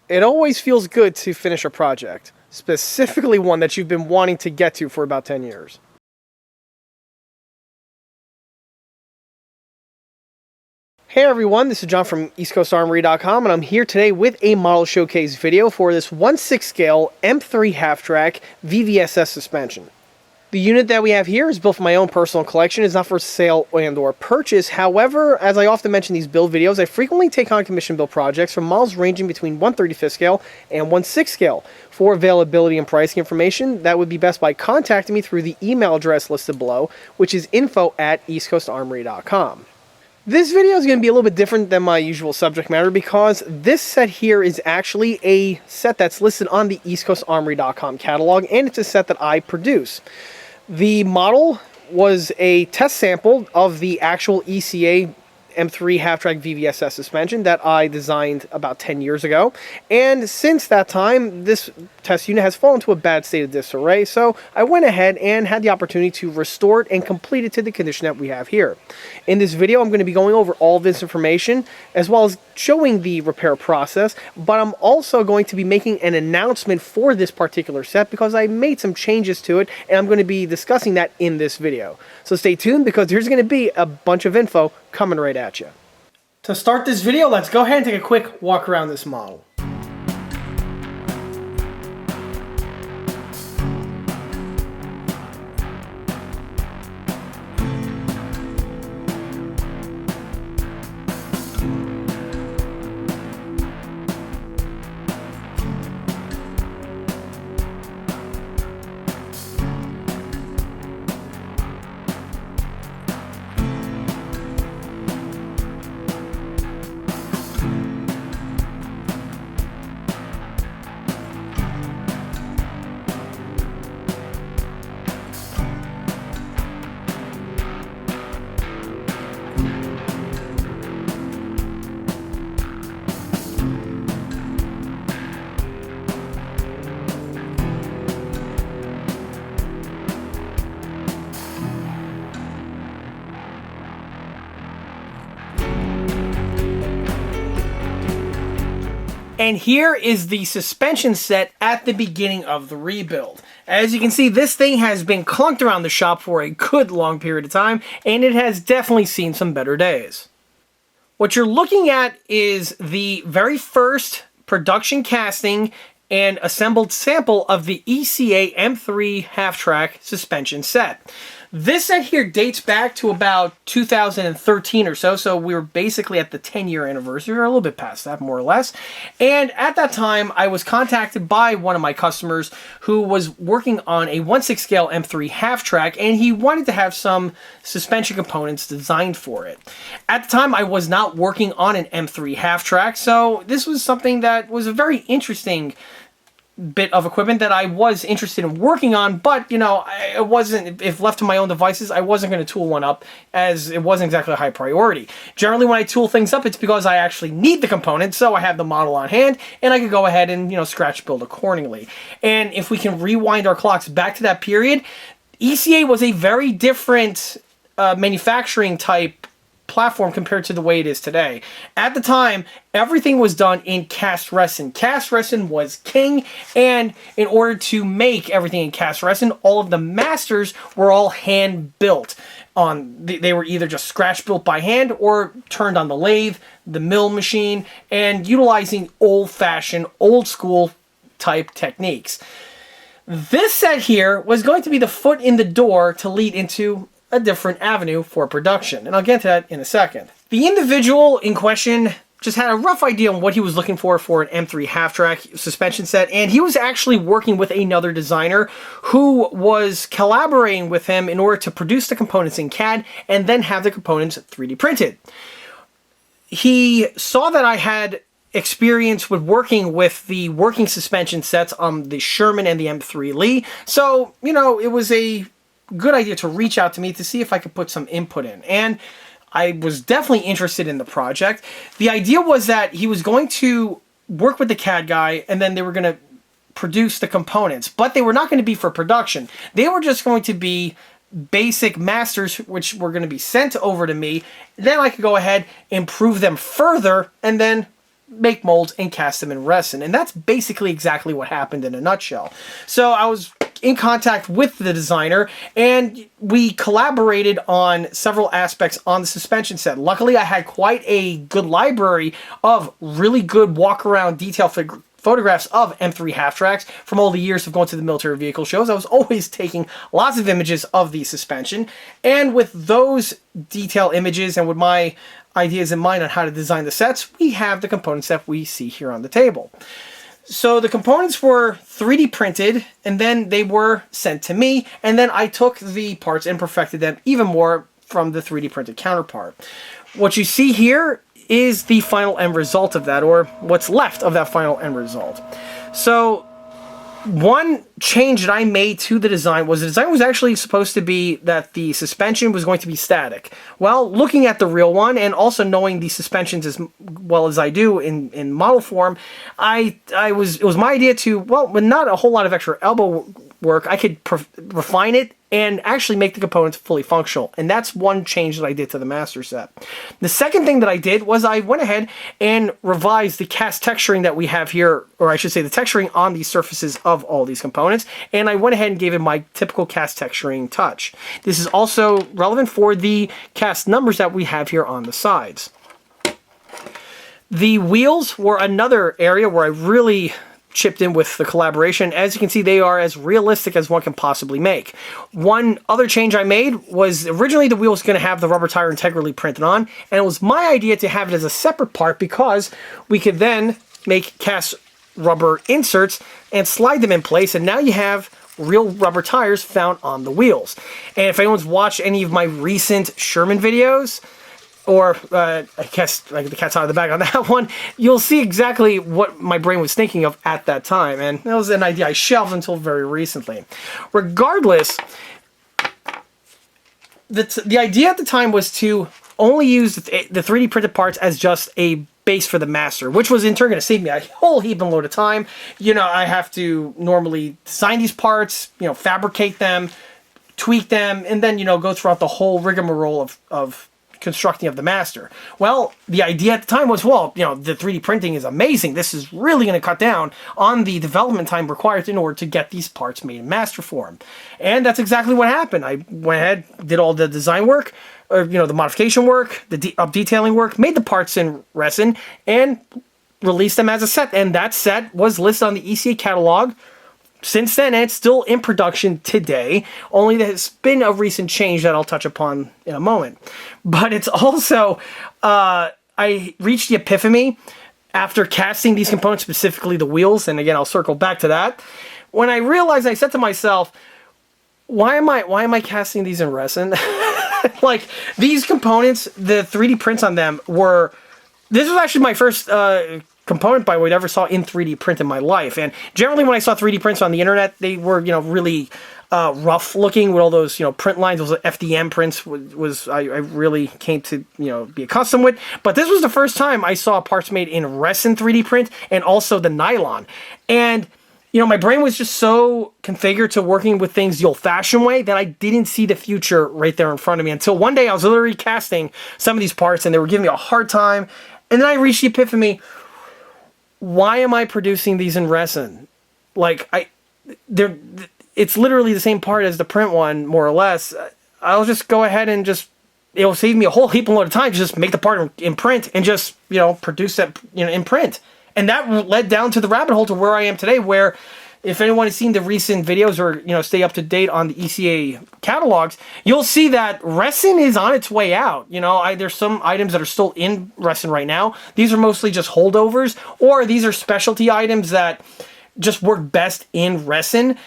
It always feels good to finish a project, specifically one that you've been wanting to get to for about 10 years. Hey everyone, this is John from EastCoastArmory.com, and I'm here today with a model showcase video for this 1/6 scale M3 Halftrack VVSS suspension. The unit that we have here is built for my own personal collection. It's not for sale and or purchase. However, as I often mention in these build videos, I frequently take on commission build projects from models ranging between 1/35 scale and 1/6 scale. For availability and pricing information, that would be best by contacting me through the email address listed below, which is info@EastCoastArmory.com. This video is going to be a little bit different than my usual subject matter because this set here is actually a set that's listed on the EastCoastArmory.com catalog, and it's a set that I produce. The model was a test sample of the actual ECA M3 Halftrack VVSS suspension that I designed about 10 years ago, and since that time this test unit has fallen to a bad state of disarray, so I went ahead and had the opportunity to restore it and complete it to the condition that we have here. In this video I'm going to be going over all of this information as well as showing the repair process, but I'm also going to be making an announcement for this particular set because I made some changes to it, and I'm going to be discussing that in this video. So stay tuned because there's going to be a bunch of info coming right at you. To start this video, let's go ahead and take a quick walk around this model. And here is the suspension set at the beginning of the rebuild. As you can see, this thing has been clunked around the shop for a good long period of time, and it has definitely seen some better days. What you're looking at is the very first production casting and assembled sample of the ECA M3 Halftrack suspension set. This set here dates back to about 2013 or so we were basically at the 10-year anniversary, or a little bit past that, more or less. And at that time, I was contacted by one of my customers who was working on a 1/6 scale M3 Halftrack, and he wanted to have some suspension components designed for it. At the time, I was not working on an M3 Halftrack, so this was something that was a very interesting bit of equipment that I was interested in working on, but you know, it wasn't, if left to my own devices, I wasn't going to tool one up, as it wasn't exactly a high priority. Generally when I tool things up, it's because I actually need the components, so I have the model on hand and I could go ahead and, you know, scratch build accordingly. And if we can rewind our clocks back to that period, ECA was a very different manufacturing type platform compared to the way it is today. At the time, everything was done in cast resin. Cast resin was king, and in order to make everything in cast resin, all of the masters were all hand built. They were either just scratch built by hand or turned on the lathe, the mill machine, and utilizing old-fashioned, old-school type techniques. This set here was going to be the foot in the door to lead into a different avenue for production, and I'll get to that in a second. The individual in question just had a rough idea on what he was looking for an M3 Halftrack suspension set, and he was actually working with another designer who was collaborating with him in order to produce the components in CAD and then have the components 3D printed. He saw that I had experience with working with the working suspension sets on the Sherman and the M3 Lee, so, you know, it was a good idea to reach out to me to see if I could put some input in, and I was definitely interested in the project. The idea was that he was going to work with the CAD guy and then they were going to produce the components, but they were not going to be for production. They were just going to be basic masters which were going to be sent over to me. Then I could go ahead, improve them further, and then make molds and cast them in resin. And that's basically exactly what happened in a nutshell. So I was in contact with the designer, and we collaborated on several aspects on the suspension set. Luckily, I had quite a good library of really good walk-around detail photographs of M3 Halftracks from all the years of going to the military vehicle shows. I was always taking lots of images of the suspension, and with those detail images and with my ideas in mind on how to design the sets, we have the components that we see here on the table. So the components were 3D printed, and then they were sent to me, and then I took the parts and perfected them even more from the 3D printed counterpart. What you see here is the final end result of that, or what's left of that final end result. So one change that I made to the design was actually supposed to be that the suspension was going to be static. Well, looking at the real one and also knowing the suspensions as well as I do in model form, it was my idea to, well, with not a whole lot of extra elbow work, I could refine it and actually make the components fully functional. And that's one change that I did to the master set. The second thing that I did was I went ahead and revised the cast texturing that we have here, or I should say the texturing on the surfaces of all these components, and I went ahead and gave it my typical cast texturing touch. This is also relevant for the cast numbers that we have here on the sides. The wheels were another area where I really chipped in with the collaboration. As you can see, they are as realistic as one can possibly make. One other change I made was originally the wheel was going to have the rubber tire integrally printed on, and it was my idea to have it as a separate part because we could then make cast rubber inserts and slide them in place, and now you have real rubber tires found on the wheels. And if anyone's watched any of my recent Sherman videos, or I guess like the cat's out of the bag on that one, you'll see exactly what my brain was thinking of at that time, and that was an idea I shelved until very recently. Regardless, the idea at the time was to only use the 3D printed parts as just a base for the master, which was in turn going to save me a whole heap and load of time. You know, I have to normally design these parts, you know, fabricate them, tweak them, and then, you know, go throughout the whole rigmarole of constructing of the master. Well, the idea at the time was, well, you know, the 3D printing is amazing. This is really going to cut down on the development time required in order to get these parts made in master form. And that's exactly what happened. I went ahead, did all the design work, or, you know, the modification work, the detailing work, made the parts in resin, and released them as a set. And that set was listed on the ECA catalog since then, and it's still in production today, only there's been a recent change that I'll touch upon in a moment. But it's also, I reached the epiphany after casting these components, specifically the wheels, and again, I'll circle back to that. When I realized, I said to myself, why am I casting these in resin? Like, these components, the 3D prints on them this was actually my first component by what I ever saw in 3D print in my life. And generally when I saw 3D prints on the internet, they were, you know, really rough looking with all those, you know, print lines. Those FDM prints I really came to, you know, be accustomed with. But this was the first time I saw parts made in resin 3D print and also the nylon. And, you know, my brain was just so configured to working with things the old-fashioned way that I didn't see the future right there in front of me until one day I was literally casting some of these parts and they were giving me a hard time. And then I reached the epiphany, why am I producing these in resin? Like, it's literally the same part as the print one, more or less. I'll just go ahead and it'll save me a whole heap of time to just make the part in print and just, you know, produce that, you know, in print. And that led down to the rabbit hole to where I am today, where if anyone has seen the recent videos or, you know, stay up to date on the ECA catalogs, you'll see that resin is on its way out. You know, there's some items that are still in resin right now. These are mostly just holdovers, or these are specialty items that just work best in resin.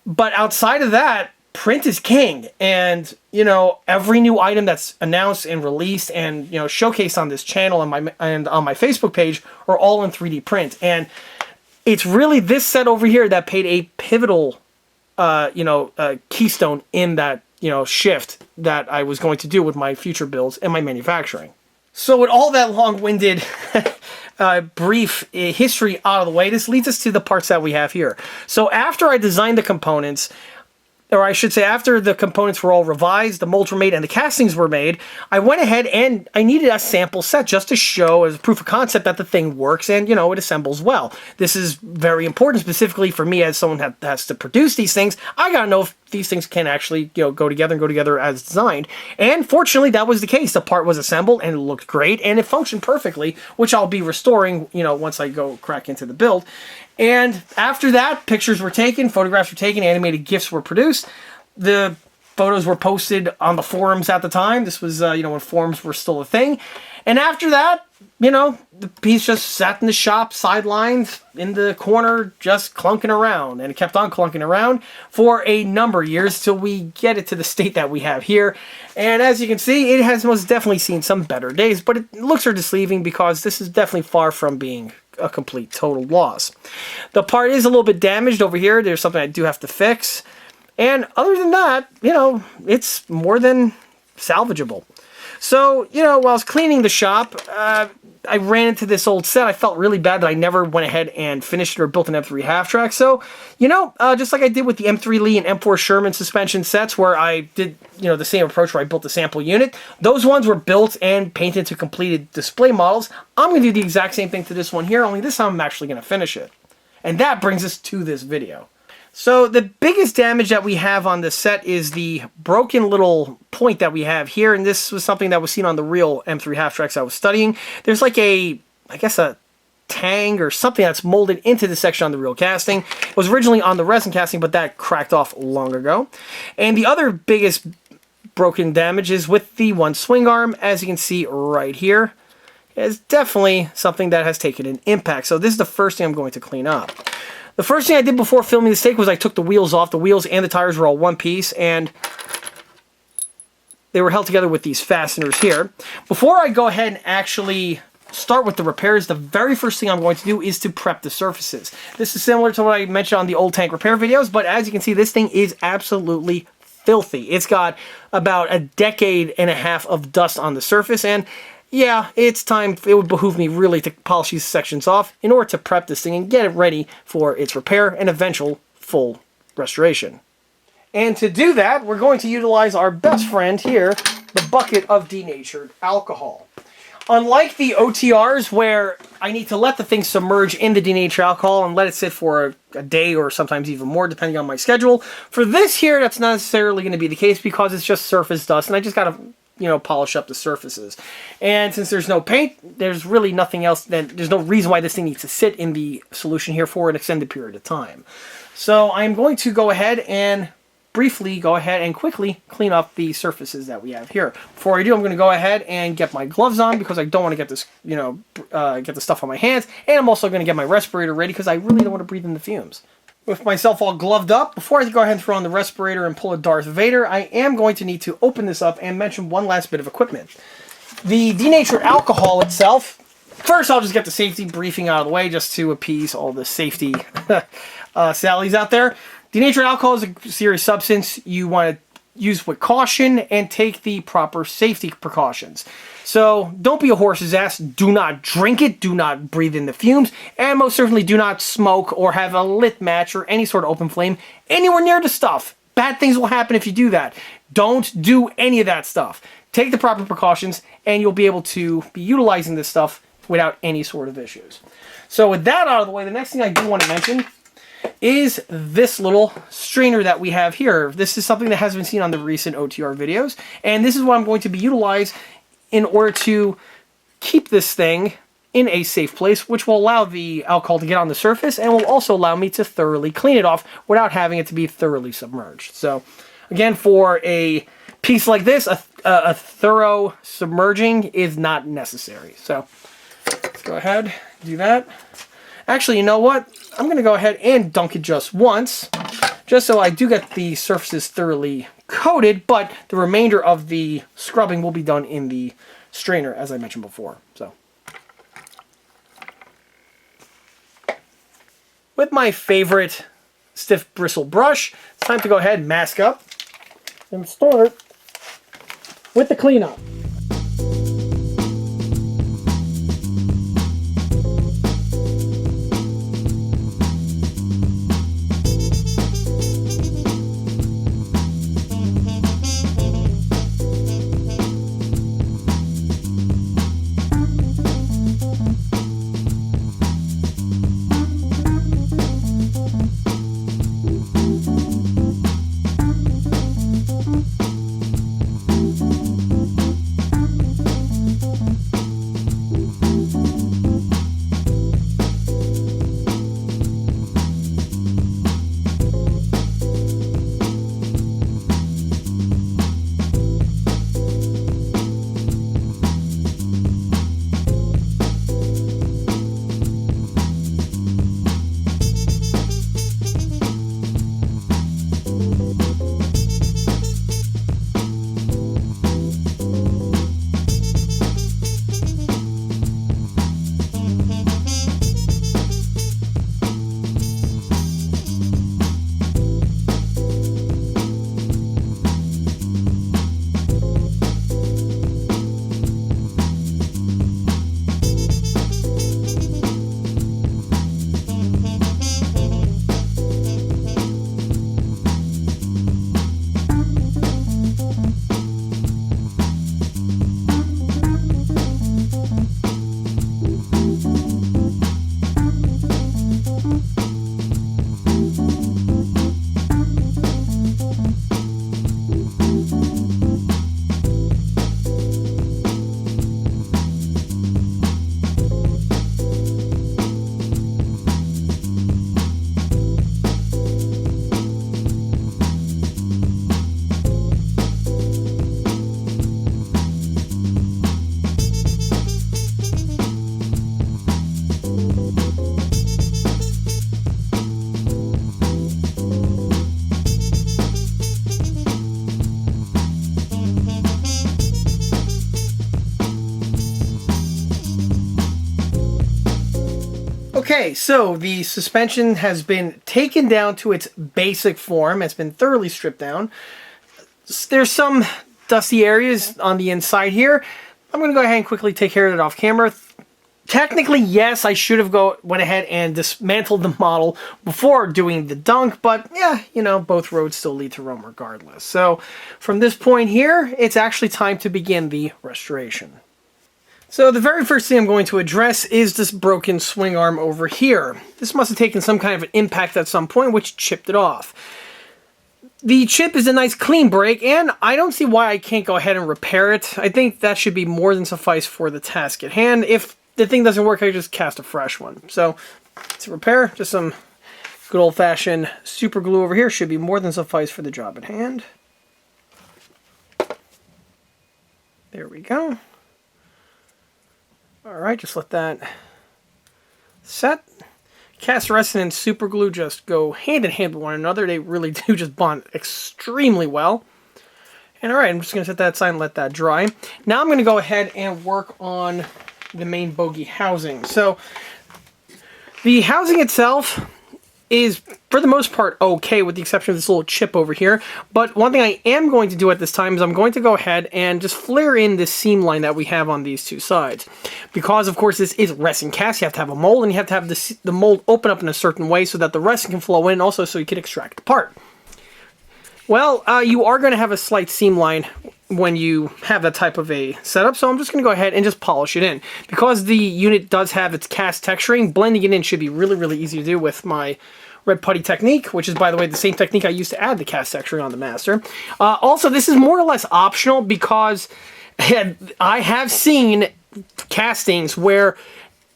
But outside of that, print is king. And, you know, every new item that's announced and released and, you know, showcased on this channel and on my Facebook page are all in 3D print. And it's really this set over here that paid a pivotal, keystone in that, you know, shift that I was going to do with my future builds and my manufacturing. So with all that long-winded brief history out of the way, this leads us to the parts that we have here. So after I designed the components, or I should say after the components were all revised, the molds were made, and the castings were made, I went ahead and I needed a sample set just to show as proof of concept that the thing works and, you know, it assembles well. This is very important, specifically for me as someone that has to produce these things. I gotta know if these things can actually, you know, go together and go together as designed. And fortunately, that was the case. The part was assembled and it looked great and it functioned perfectly, which I'll be restoring, you know, once I go crack into the build. And after that, pictures were taken, photographs were taken, animated GIFs were produced. The photos were posted on the forums at the time. This was, you know, when forums were still a thing. And after that, you know, the piece just sat in the shop, sidelined in the corner, just clunking around. And it kept on clunking around for a number of years till we get it to the state that we have here. And as you can see, it has most definitely seen some better days, but it looks are deceiving because this is definitely far from being a complete total loss. The part is a little bit damaged over here. There's something I do have to fix. And other than that, you know, it's more than salvageable. So, you know, while I was cleaning the shop, I ran into this old set. I felt really bad that I never went ahead and finished it or built an M3 Halftrack. So, you know, just like I did with the M3 Lee and M4 Sherman suspension sets where I did, you know, the same approach where I built the sample unit. Those ones were built and painted to completed display models. I'm going to do the exact same thing to this one here, only this time I'm actually going to finish it. And that brings us to this video. So the biggest damage that we have on this set is the broken little point that we have here, and this was something that was seen on the real M3 Halftracks I was studying. There's like a, I guess a tang or something that's molded into the section on the real casting. It was originally on the resin casting, but that cracked off long ago. And the other biggest broken damage is with the one swing arm, as you can see right here. It's definitely something that has taken an impact. So this is the first thing I'm going to clean up. The first thing I did before filming the steak was I took the wheels off. The wheels and the tires were all one piece, and they were held together with these fasteners here. Before I go ahead and actually start with the repairs, the very first thing I'm going to do is to prep the surfaces. This is similar to what I mentioned on the old tank repair videos, but as you can see, this thing is absolutely filthy. It's got about a decade and a half of dust on the surface, and yeah, it's time. It would behoove me really to polish these sections off in order to prep this thing and get it ready for its repair and eventual full restoration. And to do that, we're going to utilize our best friend here, the bucket of denatured alcohol. Unlike the OTRs where I need to let the thing submerge in the denatured alcohol and let it sit for a day or sometimes even more depending on my schedule, for this here that's not necessarily going to be the case because it's just surface dust and I just got to, you know, polish up the surfaces. And since there's no paint, there's really nothing else, there's no reason why this thing needs to sit in the solution here for an extended period of time. So I'm going to go ahead and briefly go ahead and quickly clean up the surfaces that we have here. Before I do, I'm going to go ahead and get my gloves on because I don't want to get this, you know, get the stuff on my hands. And I'm also going to get my respirator ready because I really don't want to breathe in the fumes. With myself all gloved up, before I go ahead and throw on the respirator and pull a Darth Vader, I am going to need to open this up and mention one last bit of equipment. The denatured alcohol itself, first I'll just get the safety briefing out of the way just to appease all the safety sallies out there. Denatured alcohol is a serious substance. You want to use with caution and take the proper safety precautions. So don't be a horse's ass. Do not drink it. Do not breathe in the fumes. And most certainly do not smoke or have a lit match or any sort of open flame anywhere near the stuff. Bad things will happen if you do that. Don't do any of that stuff. Take the proper precautions and you'll be able to be utilizing this stuff without any sort of issues. So with that out of the way, the next thing I do want to mention is this little strainer that we have here. This is something that has been seen on the recent OTR videos, and this is what I'm going to be utilizing in order to keep this thing in a safe place, which will allow the alcohol to get on the surface and will also allow me to thoroughly clean it off without having it to be thoroughly submerged. So again, for a piece like this, a thorough submerging is not necessary. So let's go ahead and do that. Actually, you know what? I'm going to go ahead and dunk it just once, just so I do get the surfaces thoroughly coated, but the remainder of the scrubbing will be done in the strainer, as I mentioned before. So, with my favorite stiff bristle brush, it's time to go ahead and mask up and start with the cleanup. Okay, so the suspension has been taken down to its basic form. It's been thoroughly stripped down. There's some dusty areas on the inside here. I'm going to go ahead and quickly take care of it off camera. Technically, yes, I should have went ahead and dismantled the model before doing the dunk, but yeah, you know, both roads still lead to Rome regardless. So from this point here, it's actually time to begin the restoration. So the very first thing I'm going to address is this broken swing arm over here. This must have taken some kind of an impact at some point, which chipped it off. The chip is a nice clean break, and I don't see why I can't go ahead and repair it. I think that should be more than suffice for the task at hand. If the thing doesn't work, I just cast a fresh one. So to repair, just some good old-fashioned super glue over here should be more than suffice for the job at hand. There we go. Alright, just let that set. Cast resin and super glue just go hand in hand with one another. They really do just bond extremely well. And alright, I'm just going to set that aside and let that dry. Now I'm going to go ahead and work on the main bogie housing. So the housing itself is for the most part okay, with the exception of this little chip over here. But one thing I am going to do at this time is I'm going to go ahead and just flare in this seam line that we have on these two sides. Because of course this is resin cast, you have to have a mold, and you have to have the mold open up in a certain way so that the resin can flow in, also so you can extract the part. Well, you are going to have a slight seam line when you have that type of a setup, so I'm just going to go ahead and just polish it in. Because the unit does have its cast texturing, blending it in should be really, really easy to do with my red putty technique, which is, by the way, the same technique I used to add the cast texturing on the Master. Also, this is more or less optional because I have seen castings where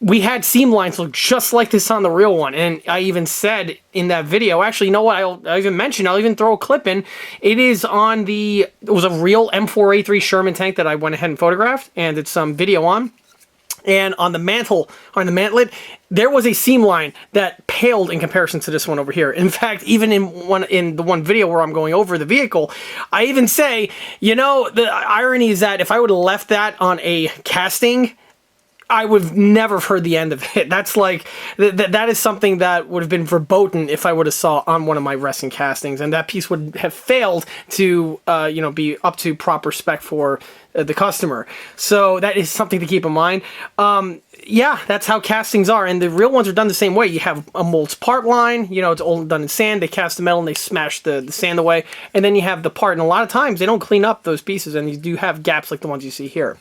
we had seam lines look just like this on the real one, and I even said in that video, actually, you know what, I'll even mention, I'll even throw a clip in. It is on it was a real M4A3 Sherman tank that I went ahead and photographed, and it's some video on. And on the mantlet, there was a seam line that paled in comparison to this one over here. In fact, even in the one video where I'm going over the vehicle, I even say, you know, the irony is that if I would have left that on a casting, I would have never heard the end of it. That's like, that is something that would have been verboten if I would have saw on one of my resin castings, and that piece would have failed to, you know, be up to proper spec for the customer. So that is something to keep in mind. Yeah, that's how castings are, and the real ones are done the same way. You have a mold's part line, you know, it's all done in sand, they cast the metal and they smash the sand away, and then you have the part, and a lot of times they don't clean up those pieces, and you do have gaps like the ones you see here.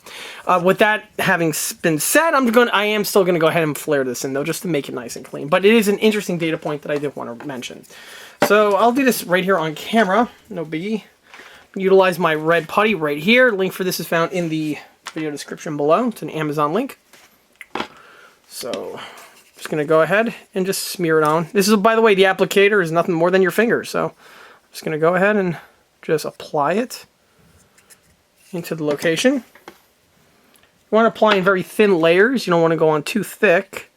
With that having been said, I am still going to go ahead and flare this in, though, just to make it nice and clean, but it is an interesting data point that I did want to mention. So I'll do this right here on camera, no biggie. Utilize my red putty right here. Link for this is found in the video description below. It's an Amazon link. So, just going to go ahead and just smear it on. This is, by the way, the applicator is nothing more than your finger. So, I'm just going to go ahead and just apply it into the location. You want to apply in very thin layers. You don't want to go on too thick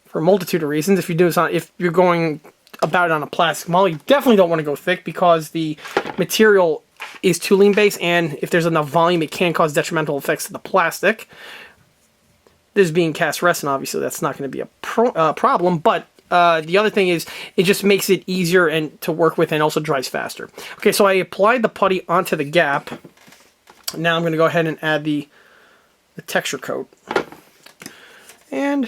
for a multitude of reasons. If you're going about it on a plastic model, you definitely don't want to go thick because the material is tooling based, and if there's enough volume, it can cause detrimental effects to the plastic. This being cast resin, obviously, that's not going to be a problem, but the other thing is it just makes it easier and to work with and also dries faster. Okay, so I applied the putty onto the gap. Now I'm going to go ahead and add the texture coat. And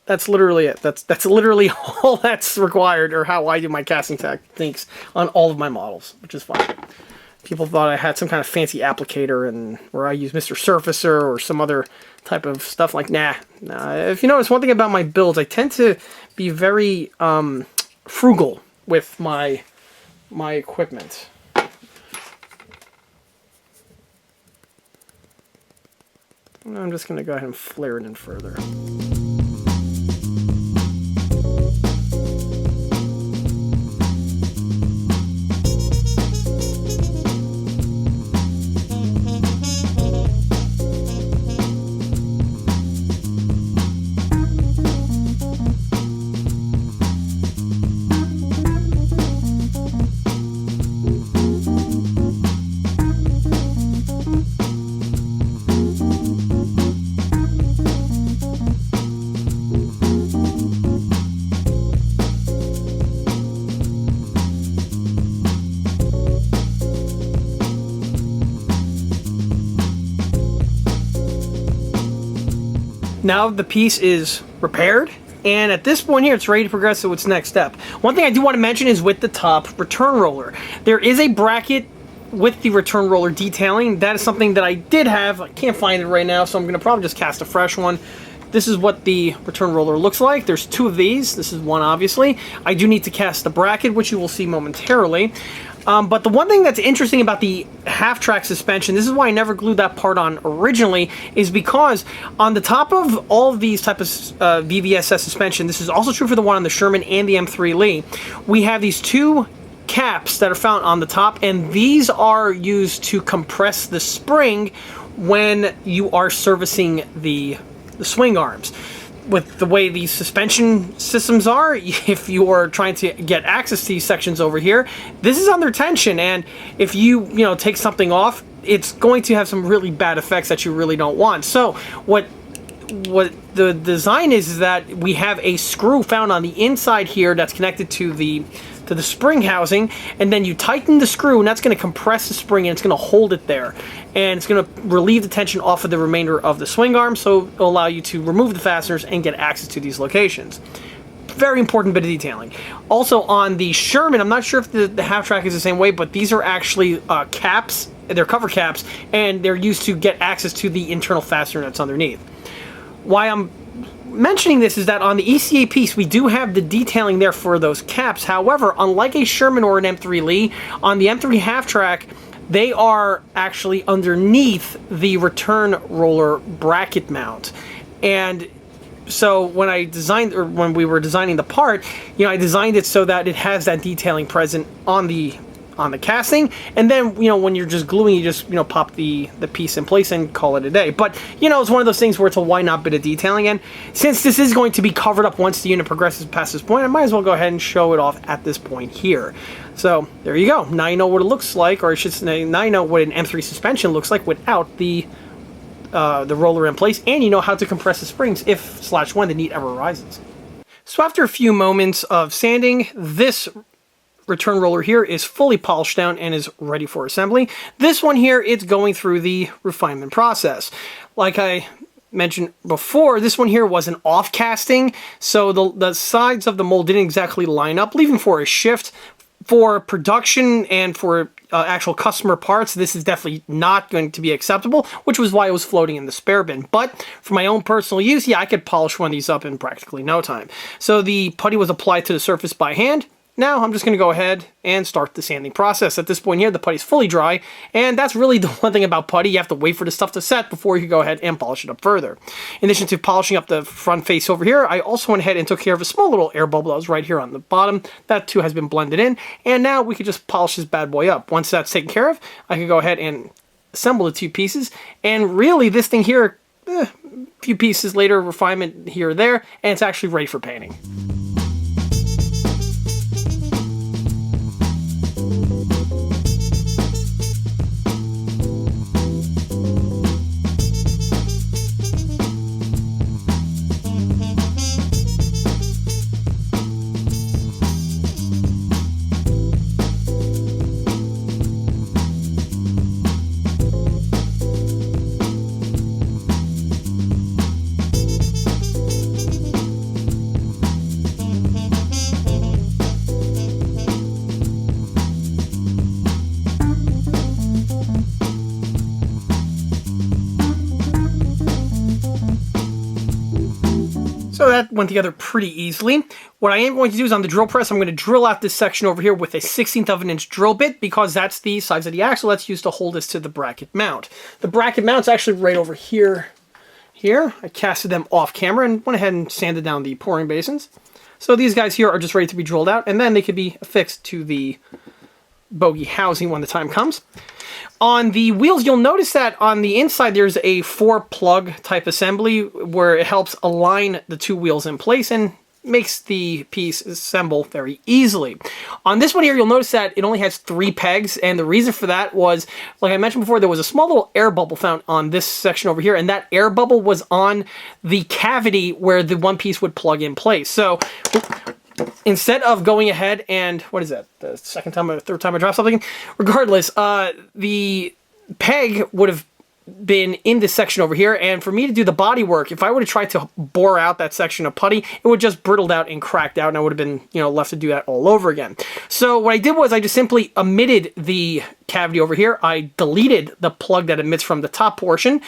that's literally it. That's literally all that's required, or how I do my casting techniques on all of my models, which is fine. People thought I had some kind of fancy applicator and where I use Mr. Surfacer or some other type of stuff. Like, nah. If you notice, one thing about my builds, I tend to be very frugal with my equipment. I'm just going to go ahead and flare it in further. Now the piece is repaired, and at this point here, it's ready to progress to its next step. One thing I do want to mention is with the top return roller. There is a bracket with the return roller detailing. That is something that I did have. I can't find it right now, so I'm going to probably just cast a fresh one. This is what the return roller looks like. There's two of these. This is one, obviously. I do need to cast the bracket, which you will see momentarily. But the one thing that's interesting about the Halftrack suspension, this is why I never glued that part on originally, is because on the top of all of these type of VVSS suspension, this is also true for the one on the Sherman and the M3 Lee, we have these two caps that are found on the top, and these are used to compress the spring when you are servicing the swing arms. With the way these suspension systems are, if you are trying to get access to these sections over here, this is under tension, and if you take something off, it's going to have some really bad effects that you really don't want. So what the design is that we have a screw found on the inside here that's connected to the spring housing, and then you tighten the screw, and that's going to compress the spring, and it's going to hold it there, and it's going to relieve the tension off of the remainder of the swing arm, so it'll allow you to remove the fasteners and get access to these locations. Very important bit of detailing. Also on the Sherman, I'm not sure if the Halftrack is the same way, but these are actually caps. They're cover caps, and they're used to get access to the internal fastener that's underneath. Why I'm mentioning this is that on the ECA piece, we do have the detailing there for those caps. However, unlike a Sherman or an M3 Lee, on the M3 Halftrack, they are actually underneath the return roller bracket mount. And so when we were designing the part, I designed it so that it has that detailing present on the casting, and then when you're just gluing, you just pop the piece in place and call it a day. But it's one of those things where it's a why not bit of detailing, and since this is going to be covered up once the unit progresses past this point, I might as well go ahead and show it off at this point here. So there you go. Now you know what it looks like, or I should say, now you know what an M3 suspension looks like without the roller in place, and you know how to compress the springs if/when the need ever arises. So after a few moments of sanding, this return roller here is fully polished down and is ready for assembly. This one here, it's going through the refinement process. Like I mentioned before, this one here was an off casting, so the sides of the mold didn't exactly line up, leaving for a shift. For production and for actual customer parts, this is definitely not going to be acceptable, which was why it was floating in the spare bin. But for my own personal use, yeah, I could polish one of these up in practically no time. So the putty was applied to the surface by hand. Now I'm just going to go ahead and start the sanding process. At this point here, the putty's fully dry, and that's really the one thing about putty. You have to wait for the stuff to set before you go ahead and polish it up further. In addition to polishing up the front face over here, I also went ahead and took care of a small little air bubble that was right here on the bottom. That too has been blended in, and now we could just polish this bad boy up. Once that's taken care of, I can go ahead and assemble the two pieces, and really this thing here, a few pieces later, refinement here or there, and it's actually ready for painting. So that went together pretty easily. What I am going to do is on the drill press, I'm going to drill out this section over here with a 1/16 of an inch drill bit, because that's the size of the axle that's used to hold this to the bracket mount. The bracket mount's actually right over here. I casted them off camera and went ahead and sanded down the pouring basins. So these guys here are just ready to be drilled out, and then they could be affixed to the bogie housing when the time comes. On the wheels, you'll notice that on the inside there's a 4-plug type assembly where it helps align the two wheels in place and makes the piece assemble very easily. On this one here, you'll notice that it only has 3 pegs, and the reason for that was, like I mentioned before, there was a small little air bubble found on this section over here, and that air bubble was on the cavity where the one piece would plug in place. So instead of going ahead and, what is that, the second time or third time I dropped something? Regardless, the peg would have been in this section over here, and for me to do the body work, if I would have tried to bore out that section of putty, it would just brittled out and cracked out, and I would have been, you know, left to do that all over again. So what I did was I just simply omitted the cavity over here. I deleted the plug that emits from the top portion,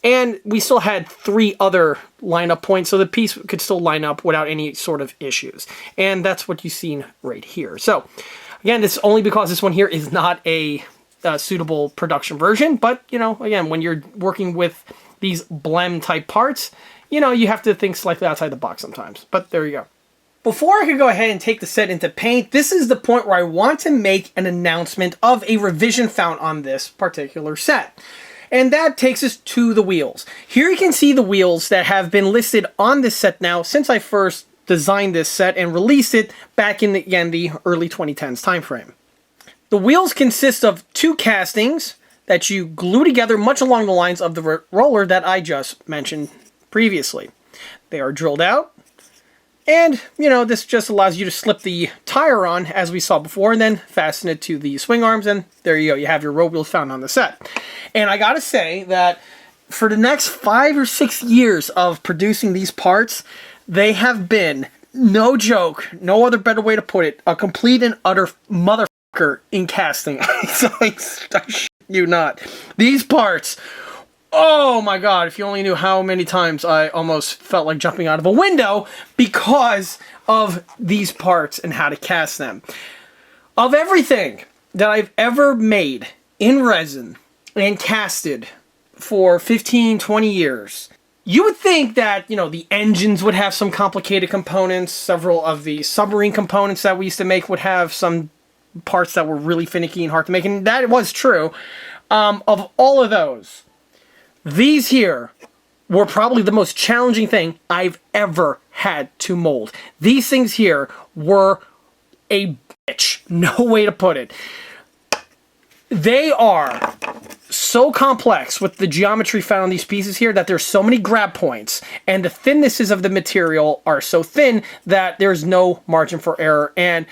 and we still had 3 other lineup points, so the piece could still line up without any sort of issues. And that's what you've seen right here. So again, this is only because this one here is not a suitable production version, but you know, again, when you're working with these blem type parts, you know, you have to think slightly outside the box sometimes. But there you go. Before I could go ahead and take the set into paint, this is the point where I want to make an announcement of a revision found on this particular set. And that takes us to the wheels. Here you can see the wheels that have been listed on this set now since I first designed this set and released it back in, again, the early 2010s timeframe. The wheels consist of 2 castings that you glue together much along the lines of the roller that I just mentioned previously. They are drilled out, and, you know, this just allows you to slip the tire on, as we saw before, and then fasten it to the swing arms, and there you go, you have your road wheels found on the set. And I gotta say that for the next 5 or 6 years of producing these parts, they have been, no joke, no other better way to put it, a complete and utter motherfucker in casting. So I shit you not. These parts, oh my god, if you only knew how many times I almost felt like jumping out of a window because of these parts and how to cast them. Of everything that I've ever made in resin and casted for 15, 20 years, you would think that, you know, the engines would have some complicated components. Several of the submarine components that we used to make would have some parts that were really finicky and hard to make, and that was true. Of all of those, these here were probably the most challenging thing I've ever had to mold. These things here were a bitch. No way to put it. They are so complex with the geometry found on these pieces here that there's so many grab points, and the thinnesses of the material are so thin that there's no margin for error. And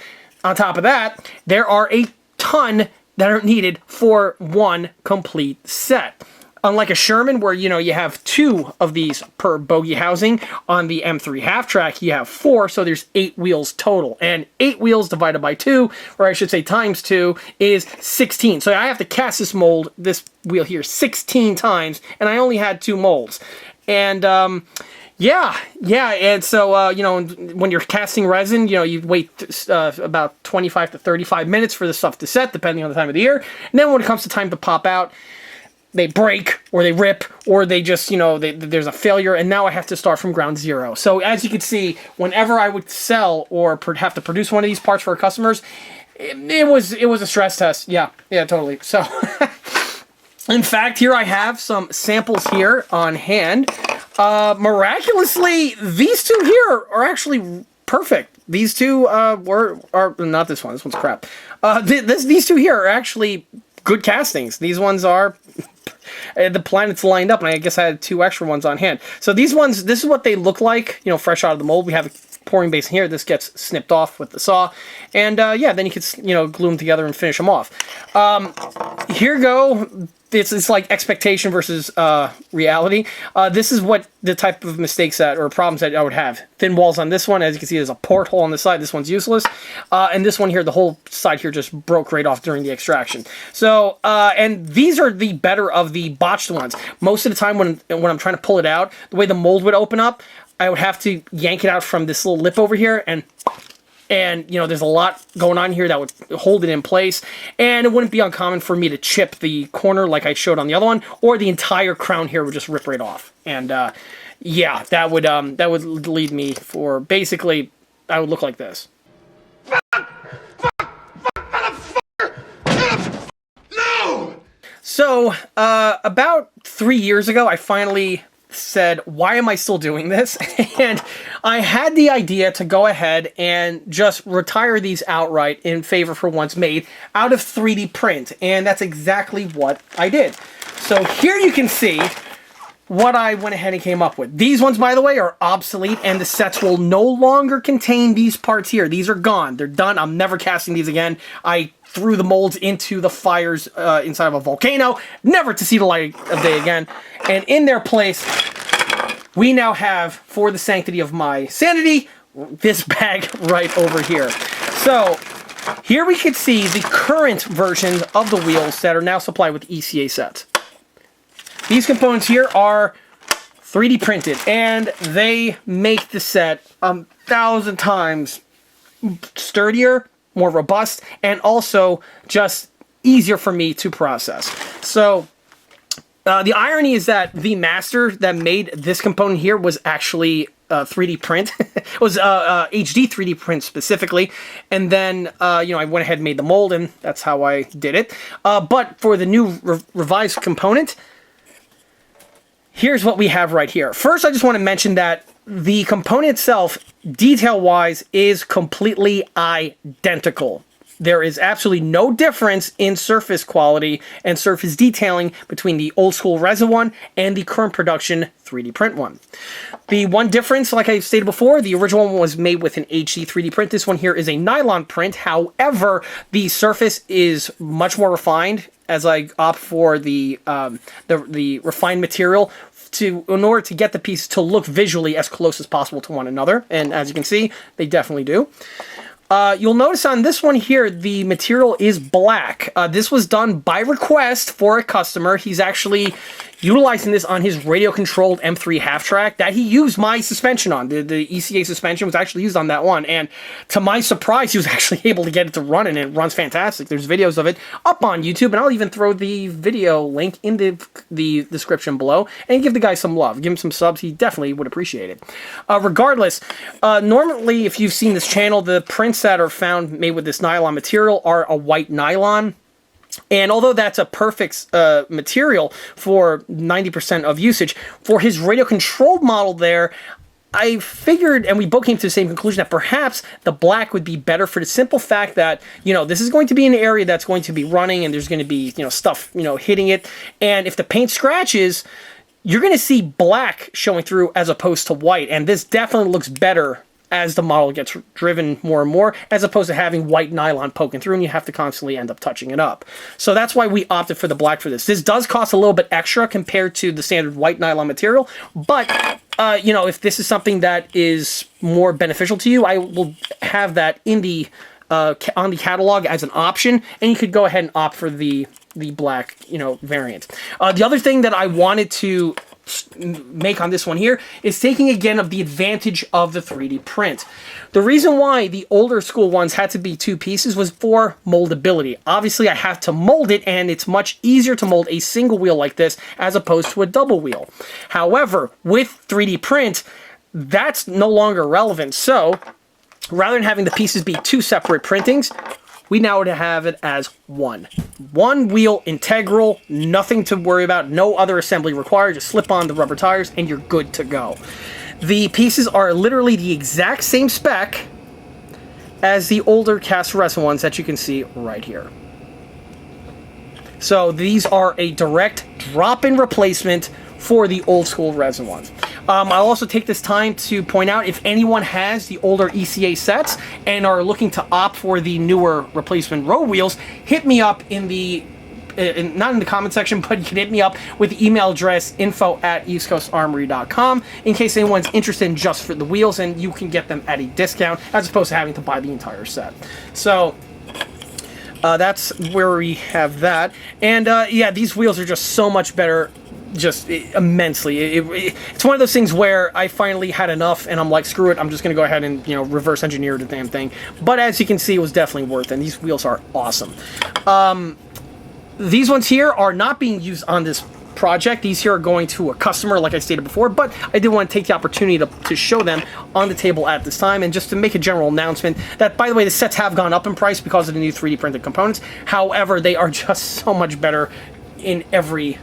on top of that, there are a ton that are needed for one complete set. Unlike a Sherman, where, you know, you have 2 of these per bogie housing, on the M3 Halftrack you have 4, so there's 8 wheels total. And 8 wheels divided by 2, or I should say times 2, is 16. So I have to cast this mold, this wheel here, 16 times, and I only had 2 molds. And yeah, and so, you know, when you're casting resin, you know, you wait about 25 to 35 minutes for the stuff to set, depending on the time of the year. And then when it comes to time to pop out, they break, or they rip, or they just, you know, there's a failure, and now I have to start from ground zero. So as you can see, whenever I would sell or have to produce one of these parts for our customers, it was a stress test. Yeah, totally. So, in fact, here I have some samples here on hand. Miraculously, these 2 here are actually perfect. These 2 are not this one. This one's crap. These 2 here are actually good castings. These ones are the planets lined up, and I guess I had 2 extra ones on hand. So these ones, this is what they look like, you know, fresh out of the mold. We have a pouring basin here. This gets snipped off with the saw, and yeah, then you could, you know, glue them together and finish them off. Here go. It's like expectation versus reality. This is what the type of mistakes that, or problems that I would have. Thin walls on this one. As you can see, there's a porthole on the side. This one's useless. And this one here, the whole side here just broke right off during the extraction. So, and these are the better of the botched ones. Most of the time when I'm trying to pull it out, the way the mold would open up, I would have to yank it out from this little lip over here, and, you know, there's a lot going on here that would hold it in place. And it wouldn't be uncommon for me to chip the corner like I showed on the other one, or the entire crown here would just rip right off. And, yeah, that would lead me for, basically, I would look like this. No! So, about 3 years ago, I finally said, why am I still doing this? And I had the idea to go ahead and just retire these outright in favor for ones made out of 3D print, and that's exactly what I did. So here you can see what I went ahead and came up with. These ones, by the way, are obsolete, and the sets will no longer contain these parts here. These are gone. They're done. I'm never casting these again. I threw the molds into the fires inside of a volcano, never to see the light of day again. And in their place, we now have, for the sanctity of my sanity, this bag right over here. So here we can see the current versions of the wheels that are now supplied with ECA sets. These components here are 3D printed, and they make the set 1,000 times sturdier, more robust, and also just easier for me to process. So the irony is that the master that made this component here was actually 3D print. It was HD 3D print specifically, and then I went ahead and made the mold, and that's how I did it. But for the new revised component, here's what we have right here. First, I just want to mention that the component itself, detail-wise, is completely identical. There is absolutely no difference in surface quality and surface detailing between the old school resin one and the current production 3D print one. The one difference, like I stated before, the original one was made with an HD 3D print. This one here is a nylon print. However, the surface is much more refined, as I opt for the refined material in order to get the pieces to look visually as close as possible to one another. And as you can see, they definitely do. You'll notice on this one here, the material is black. This was done by request for a customer. He's actually utilizing this on his radio-controlled M3 Halftrack that he used my suspension on. The ECA suspension was actually used on that one, and to my surprise, he was actually able to get it to run, and it runs fantastic. There's videos of it up on YouTube, and I'll even throw the video link in the description below, and give the guy some love. Give him some subs. He definitely would appreciate it. Regardless, normally, if you've seen this channel, the prints that are found made with this nylon material are a white nylon. And although that's a perfect material for 90% of usage, for his radio-controlled model there, I figured, and we both came to the same conclusion, that perhaps the black would be better for the simple fact that, this is going to be an area that's going to be running, and there's going to be, stuff, hitting it. And if the paint scratches, you're going to see black showing through as opposed to white. And this definitely looks better as the model gets driven more and more, as opposed to having white nylon poking through, and you have to constantly end up touching it up. So that's why we opted for the black for this. This does cost a little bit extra compared to the standard white nylon material, but if this is something that is more beneficial to you, I will have that in the on the catalog as an option, and you could go ahead and opt for the black variant. The other thing that I wanted to make on this one here is taking again of the advantage of the 3D print. The reason why the older school ones had to be two pieces was for moldability. Obviously, I have to mold it, and it's much easier to mold a single wheel like this as opposed to a double wheel. However, with 3D print, that's no longer relevant. So rather than having the pieces be two separate printings, we now would have it as one wheel integral, nothing to worry about, no other assembly required. Just slip on the rubber tires and you're good to go. The pieces are literally the exact same spec as the older cast resin ones that you can see right here. So these are a direct drop-in replacement for the old school resin ones. I'll also take this time to point out, if anyone has the older ECA sets and are looking to opt for the newer replacement road wheels, hit me up in the not in the comment section, but you can hit me up with the email address info@eastcoastarmory.com in case anyone's interested in just for the wheels, and you can get them at a discount as opposed to having to buy the entire set. So that's where we have that. And yeah, these wheels are just so much better, just immensely. It's one of those things where I finally had enough, and I'm like, screw it, I'm just going to go ahead and reverse engineer the damn thing. But as you can see, it was definitely worth it, and these wheels are awesome. These ones here are not being used on this project. These here are going to a customer, like I stated before, but I did want to take the opportunity to show them on the table at this time, and just to make a general announcement that, by the way, the sets have gone up in price because of the new 3D printed components. However, they are just so much better in every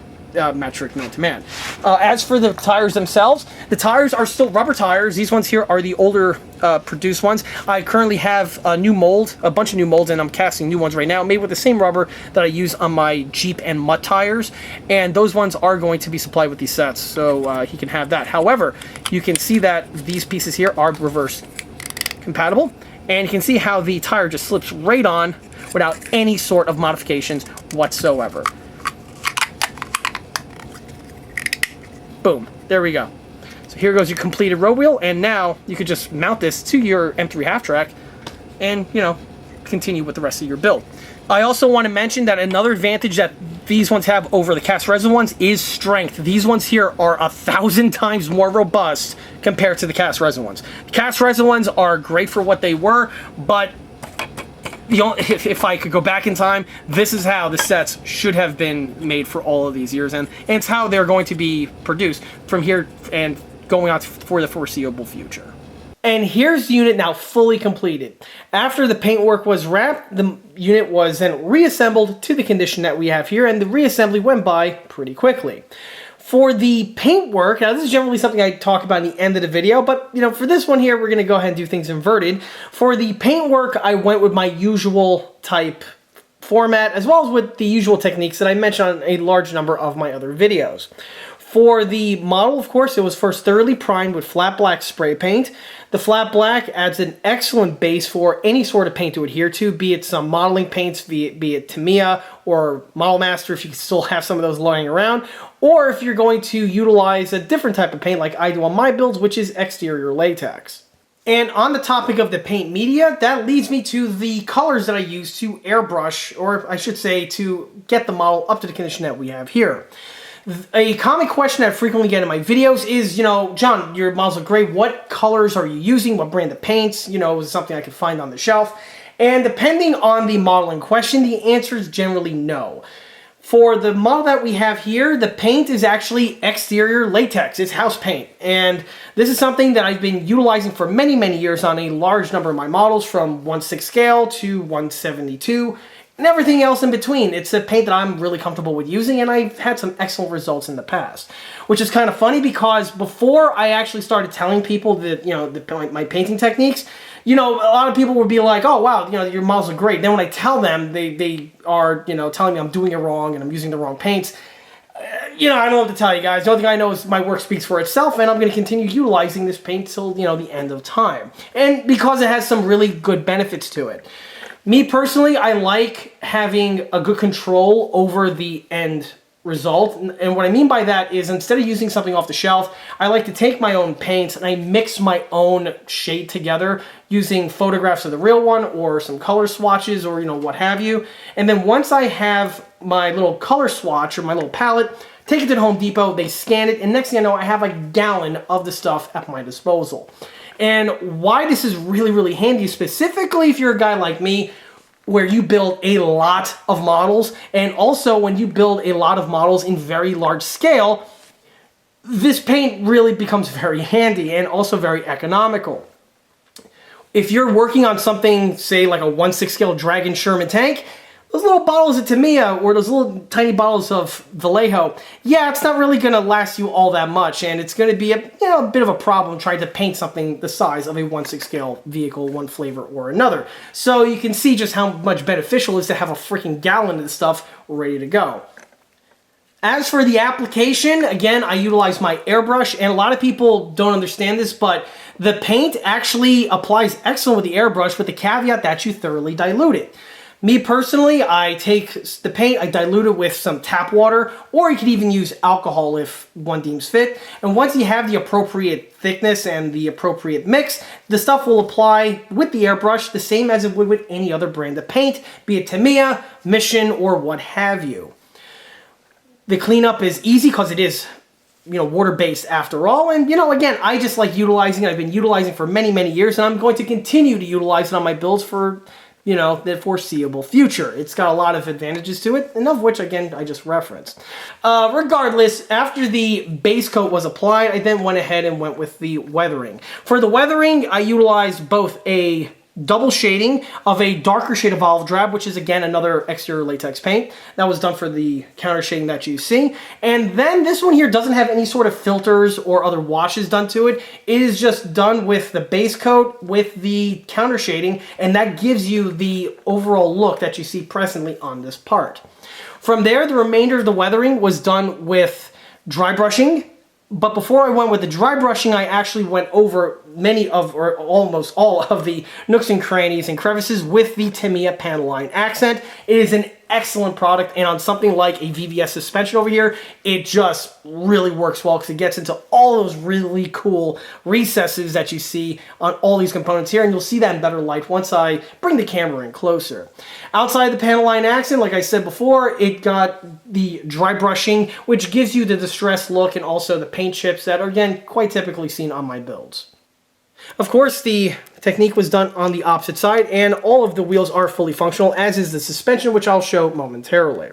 metric man to man. As for the tires themselves, the tires are still rubber tires. These ones here are the older produced ones. I currently have a new mold, a bunch of new molds, and I'm casting new ones right now, made with the same rubber that I use on my Jeep and Mutt tires, and those ones are going to be supplied with these sets, so he can have that. However, you can see that these pieces here are reverse compatible, and you can see how the tire just slips right on without any sort of modifications whatsoever. Boom, there we go. So here goes your completed road wheel, and now you could just mount this to your M3 Halftrack and, you know, continue with the rest of your build. I also want to mention that another advantage that these ones have over the cast resin ones is strength. These ones here are 1,000 times more robust compared to the cast resin ones. The cast resin ones are great for what they were, but you know, if I could go back in time, this is how the sets should have been made for all of these years, and it's how they're going to be produced from here and going on for the foreseeable future. And here's the unit now fully completed. After the paintwork was wrapped, the unit was then reassembled to the condition that we have here, and the reassembly went by pretty quickly. For the paintwork, now this is generally something I talk about in the end of the video, but you know, for this one here, we're going to go ahead and do things inverted. For the paintwork, I went with my usual type format, as well as with the usual techniques that I mentioned on a large number of my other videos. For the model, of course, it was first thoroughly primed with flat black spray paint. The flat black adds an excellent base for any sort of paint to adhere to, be it some modeling paints, be it Tamiya or Model Master, if you still have some of those lying around, or if you're going to utilize a different type of paint like I do on my builds, which is exterior latex. And on the topic of the paint media, that leads me to the colors that I use to airbrush, or I should say to get the model up to the condition that we have here. A common question I frequently get in my videos is, you know, John, your models are great. What colors are you using? What brand of paints? You know, is something I could find on the shelf? And depending on the model in question, the answer is generally no. For the model that we have here, the paint is actually exterior latex. It's house paint. And this is something that I've been utilizing for many, many years on a large number of my models, from 1/6 scale to 1/72. And everything else in between. It's a paint that I'm really comfortable with using, and I've had some excellent results in the past. Which is kind of funny, because before I actually started telling people that, you know, my painting techniques, you know, a lot of people would be like, oh wow, you know, your models are great. Then when I tell them, they are, you know, telling me I'm doing it wrong and I'm using the wrong paints. You know, I don't know what to tell you guys. The only thing I know is my work speaks for itself, and I'm going to continue utilizing this paint till, you know, the end of time. And because it has some really good benefits to it. Me personally, I like having a good control over the end result. And what I mean by that is, instead of using something off the shelf, I like to take my own paints and I mix my own shade together using photographs of the real one or some color swatches or, you know, what have you. And then once I have my little color swatch or my little palette, take it to the Home Depot, they scan it, and next thing I know, I have a gallon of the stuff at my disposal. And why this is really, really handy, specifically if you're a guy like me, where you build a lot of models, and also when you build a lot of models in very large scale, this paint really becomes very handy and also very economical. If you're working on something, say like a 1/6 scale Dragon Sherman tank, those little bottles of Tamiya or those little tiny bottles of Vallejo, yeah, it's not really going to last you all that much, and it's going to be a bit of a problem trying to paint something the size of a 1/6 scale vehicle, one flavor or another. So you can see just how much beneficial it is to have a freaking gallon of this stuff ready to go. As for the application, again, I utilize my airbrush, and a lot of people don't understand this, but the paint actually applies excellent with the airbrush, with the caveat that you thoroughly dilute it. Me personally, I take the paint, I dilute it with some tap water, or you could even use alcohol if one deems fit. And once you have the appropriate thickness and the appropriate mix, the stuff will apply with the airbrush the same as it would with any other brand of paint, be it Tamiya, Mission, or what have you. The cleanup is easy because it is, you know, water-based after all. And, you know, again, I just like utilizing it. I've been utilizing it for many, many years, and I'm going to continue to utilize it on my builds for, you know, the foreseeable future. It's got a lot of advantages to it, and of which, again, I just referenced. Regardless, after the base coat was applied, I then went ahead and went with the weathering. For the weathering, I utilized both a double shading of a darker shade of olive drab, which is again another exterior latex paint that was done for the counter shading that you see. And then this one here doesn't have any sort of filters or other washes done to it. It is just done with the base coat with the counter shading, and that gives you the overall look that you see presently on this part. From there, the remainder of the weathering was done with dry brushing. But before I went with the dry brushing, I actually went over many of, or almost all of the nooks and crannies and crevices with the Tamiya panel line accent. It is an excellent product, and on something like a VVS suspension over here, it just really works well because it gets into all those really cool recesses that you see on all these components here, and you'll see that in better light once I bring the camera in closer. Outside the panel line accent, like I said before, it got the dry brushing, which gives you the distressed look and also the paint chips that are, again, quite typically seen on my builds. Of course, the technique was done on the opposite side, and all of the wheels are fully functional, as is the suspension, which I'll show momentarily.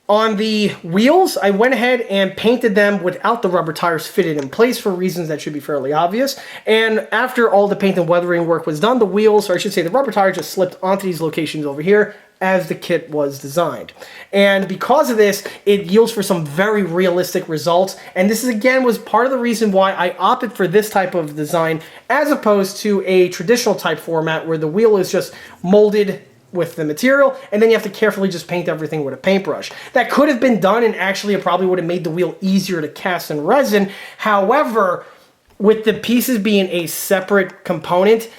On the wheels, I went ahead and painted them without the rubber tires fitted in place for reasons that should be fairly obvious. And after all the paint and weathering work was done, the wheels, or I should say the rubber tires, just slipped onto these locations over here as the kit was designed. And because of this, it yields for some very realistic results. And this is, again, was part of the reason why I opted for this type of design as opposed to a traditional type format where the wheel is just molded with the material, and then you have to carefully just paint everything with a paintbrush. That could have been done, and actually it probably would have made the wheel easier to cast in resin. However, with the pieces being a separate component,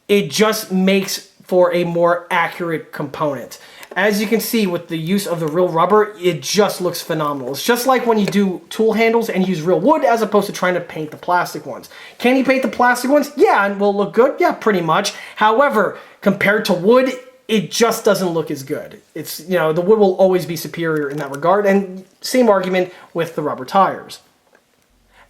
it just makes for a more accurate component. As you can see, with the use of the real rubber, it just looks phenomenal. It's just like when you do tool handles and use real wood as opposed to trying to paint the plastic ones. Can you paint the plastic ones? Yeah, and will look good? Yeah, pretty much. However, compared to wood, it just doesn't look as good. It's, you know, the wood will always be superior in that regard, and same argument with the rubber tires.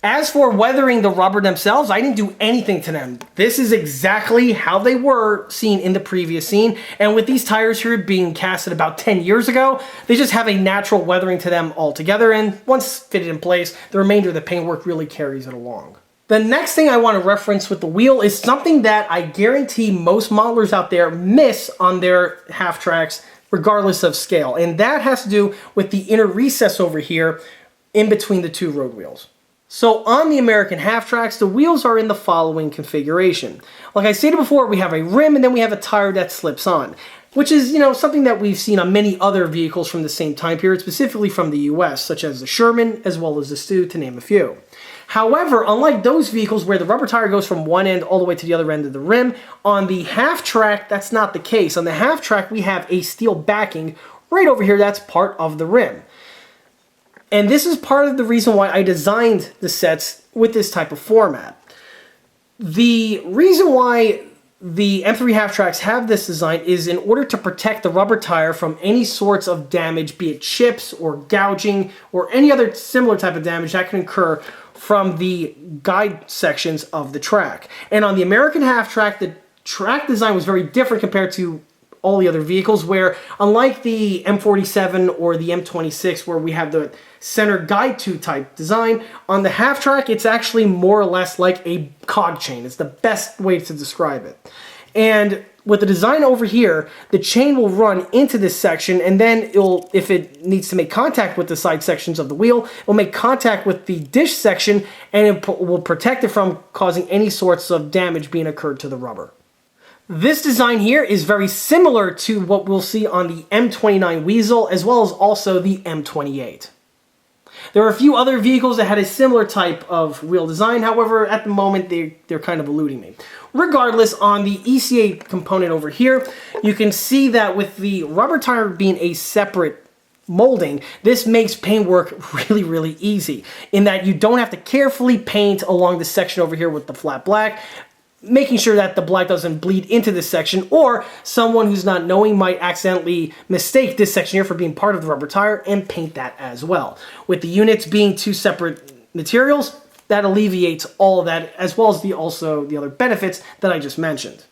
As for weathering the rubber themselves, I didn't do anything to them. This is exactly how they were seen in the previous scene, and with these tires here being casted about 10 years ago, they just have a natural weathering to them altogether, and once fitted in place, the remainder of the paintwork really carries it along. The next thing I want to reference with the wheel is something that I guarantee most modelers out there miss on their half-tracks regardless of scale, and that has to do with the inner recess over here in between the two road wheels. So on the American half-tracks, the wheels are in the following configuration. Like I stated before, we have a rim and then we have a tire that slips on, which is, you know, something that we've seen on many other vehicles from the same time period, specifically from the US, such as the Sherman as well as the Stu, to name a few. However, unlike those vehicles where the rubber tire goes from one end all the way to the other end of the rim, on the half-track, that's not the case. On the half-track, we have a steel backing right over here that's part of the rim. And this is part of the reason why I designed the sets with this type of format. The reason why the M3 Halftracks have this design is in order to protect the rubber tire from any sorts of damage, be it chips or gouging or any other similar type of damage that can occur from the guide sections of the track. And on the American Halftrack, the track design was very different compared to all the other vehicles, where unlike the M47 or the M26 where we have the center guide to type design, on the Halftrack it's actually more or less like a cog chain. It's the best way to describe it. And with the design over here, the chain will run into this section, and then it'll, if it needs to make contact with the side sections of the wheel, it'll make contact with the dish section, and it will protect it from causing any sorts of damage being occurred to the rubber. This design here is very similar to what we'll see on the M29 Weasel, as well as also the M28. There are a few other vehicles that had a similar type of wheel design, however, at the moment they're kind of eluding me. Regardless, on the ECA component over here, you can see that with the rubber tire being a separate molding, this makes paint work really, really easy, in that you don't have to carefully paint along the section over here with the flat black, making sure that the black doesn't bleed into this section, or someone who's not knowing might accidentally mistake this section here for being part of the rubber tire and paint that as well. With the units being two separate materials, that alleviates all of that, as well as the other benefits that I just mentioned.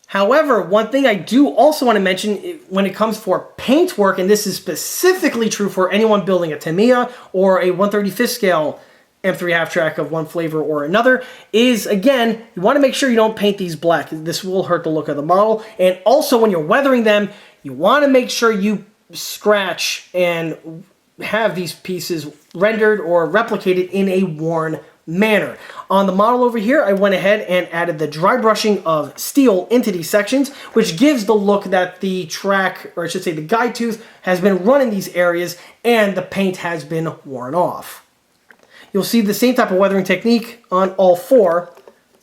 However, one thing I do also want to mention when it comes for paint work, and this is specifically true for anyone building a Tamiya or a 1/35 scale M3 Halftrack of one flavor or another is, again, you want to make sure you don't paint these black. This will hurt the look of the model. And also when you're weathering them, you want to make sure you scratch and have these pieces rendered or replicated in a worn manner. On the model over here, I went ahead and added the dry brushing of steel into these sections, which gives the look that the track, or I should say the guide tooth, has been run in these areas and the paint has been worn off. You'll see the same type of weathering technique on all 4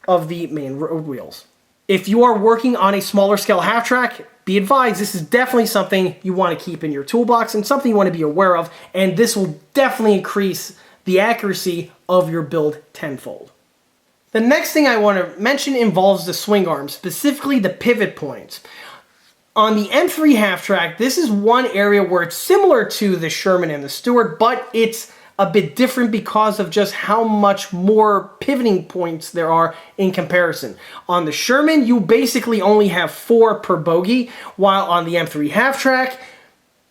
of the main road wheels. If you are working on a smaller scale half-track, be advised, this is definitely something you want to keep in your toolbox and something you want to be aware of, and this will definitely increase the accuracy of your build tenfold. The next thing I want to mention involves the swing arms, specifically the pivot points. On the M3 Halftrack, this is one area where it's similar to the Sherman and the Stewart, but it's a bit different because of just how much more pivoting points there are in comparison. On the Sherman, you basically only have 4 per bogie, while on the M3 Halftrack,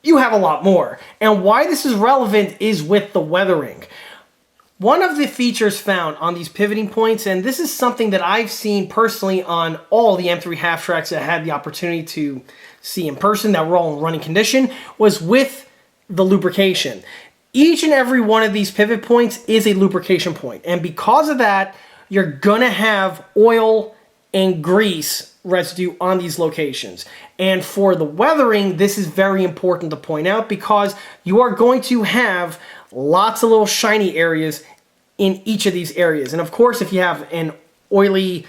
you have a lot more. And why this is relevant is with the weathering. One of the features found on these pivoting points, and this is something that I've seen personally on all the M3 Halftracks that I had the opportunity to see in person that were all in running condition, was with the lubrication. Each and every one of these pivot points is a lubrication point, and because of that, you're gonna have oil and grease residue on these locations. And for the weathering, this is very important to point out because you are going to have lots of little shiny areas in each of these areas. And of course, if you have an oily